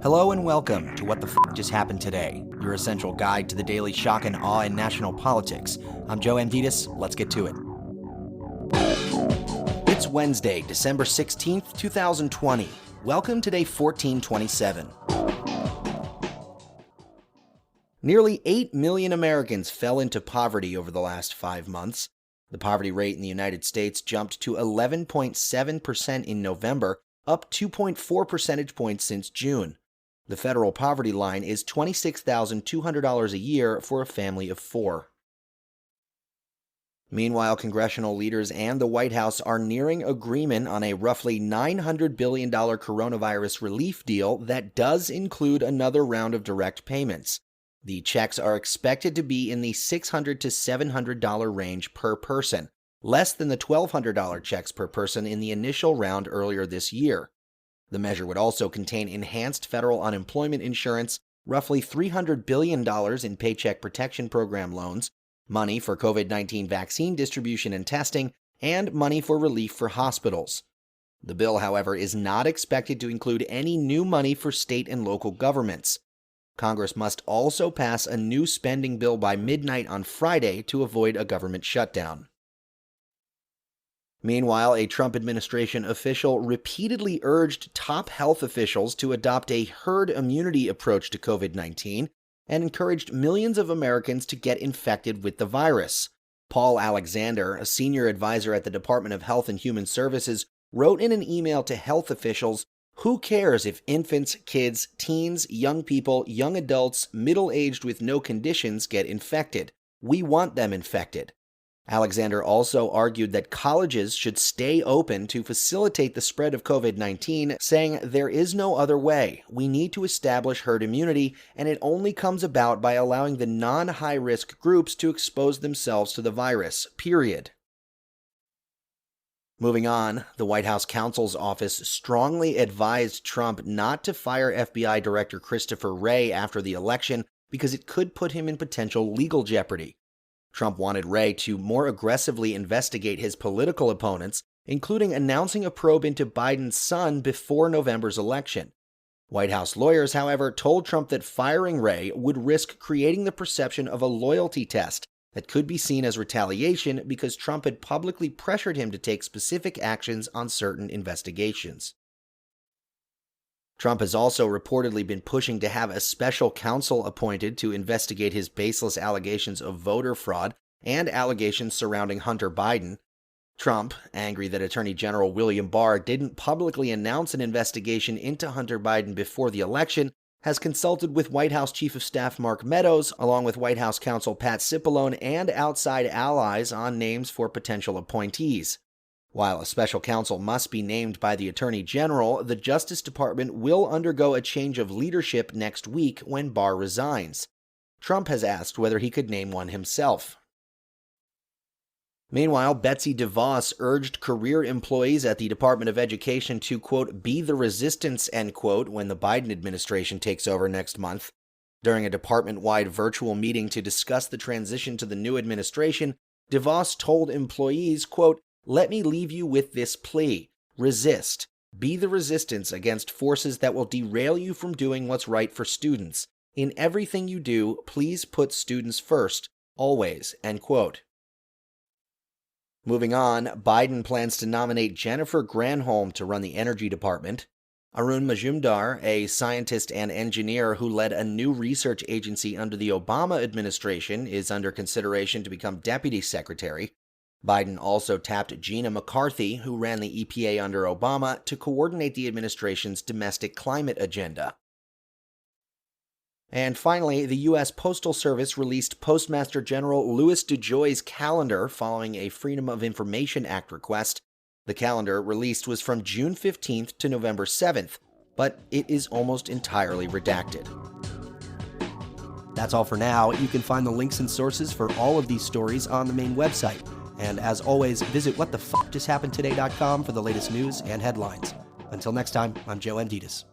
Hello and welcome to What the F*** Just Happened Today, your essential guide to the daily shock and awe in national politics. I'm Joe Amditis, let's get to it. It's Wednesday, December 16th, 2020. Welcome to day 1427. Nearly 8 million Americans fell into poverty over the last 5 months. The poverty rate in the United States jumped to 11.7% in November, up 2.4 percentage points since June. The federal poverty line is $26,200 a year for a family of 4. Meanwhile, congressional leaders and the White House are nearing agreement on a roughly $900 billion coronavirus relief deal that does include another round of direct payments. The checks are expected to be in the $600 to $700 range per person, less than the $1,200 checks per person in the initial round earlier this year. The measure would also contain enhanced federal unemployment insurance, roughly $300 billion in Paycheck Protection Program loans, money for COVID-19 vaccine distribution and testing, and money for relief for hospitals. The bill, however, is not expected to include any new money for state and local governments. Congress must also pass a new spending bill by midnight on Friday to avoid a government shutdown. Meanwhile, a Trump administration official repeatedly urged top health officials to adopt a herd immunity approach to COVID-19 and encouraged millions of Americans to get infected with the virus. Paul Alexander, a senior advisor at the Department of Health and Human Services, wrote in an email to health officials, "Who cares if infants, kids, teens, young people, young adults, middle-aged with no conditions get infected? We want them infected." Alexander also argued that colleges should stay open to facilitate the spread of COVID-19, saying, "There is no other way. We need to establish herd immunity, and it only comes about by allowing the non-high-risk groups to expose themselves to the virus, period." Moving on, the White House counsel's office strongly advised Trump not to fire FBI Director Christopher Wray after the election because it could put him in potential legal jeopardy. Trump wanted Wray to more aggressively investigate his political opponents, including announcing a probe into Biden's son before November's election. White House lawyers, however, told Trump that firing Wray would risk creating the perception of a loyalty test that could be seen as retaliation because Trump had publicly pressured him to take specific actions on certain investigations. Trump has also reportedly been pushing to have a special counsel appointed to investigate his baseless allegations of voter fraud and allegations surrounding Hunter Biden. Trump, angry that Attorney General William Barr didn't publicly announce an investigation into Hunter Biden before the election, has consulted with White House Chief of Staff Mark Meadows, along with White House counsel Pat Cipollone and outside allies on names for potential appointees. While a special counsel must be named by the Attorney General, the Justice Department will undergo a change of leadership next week when Barr resigns. Trump has asked whether he could name one himself. Meanwhile, Betsy DeVos urged career employees at the Department of Education to, quote, "be the resistance," end quote, when the Biden administration takes over next month. During a department-wide virtual meeting to discuss the transition to the new administration, DeVos told employees, quote, "Let me leave you with this plea. Resist. Be the resistance against forces that will derail you from doing what's right for students. In everything you do, please put students first, always," end quote. Moving on, Biden plans to nominate Jennifer Granholm to run the Energy Department. Arun Majumdar, a scientist and engineer who led a new research agency under the Obama administration, is under consideration to become deputy secretary. Biden also tapped Gina McCarthy, who ran the EPA under Obama, to coordinate the administration's domestic climate agenda. And finally, the U.S. Postal Service released Postmaster General Louis DeJoy's calendar following a Freedom of Information Act request. The calendar released was from June 15th to November 7th, but it is almost entirely redacted. That's all for now. You can find the links and sources for all of these stories on the main website. And as always, visit whatthefjusthappenedtoday.com for the latest news and headlines. Until next time, I'm Joe Amditis.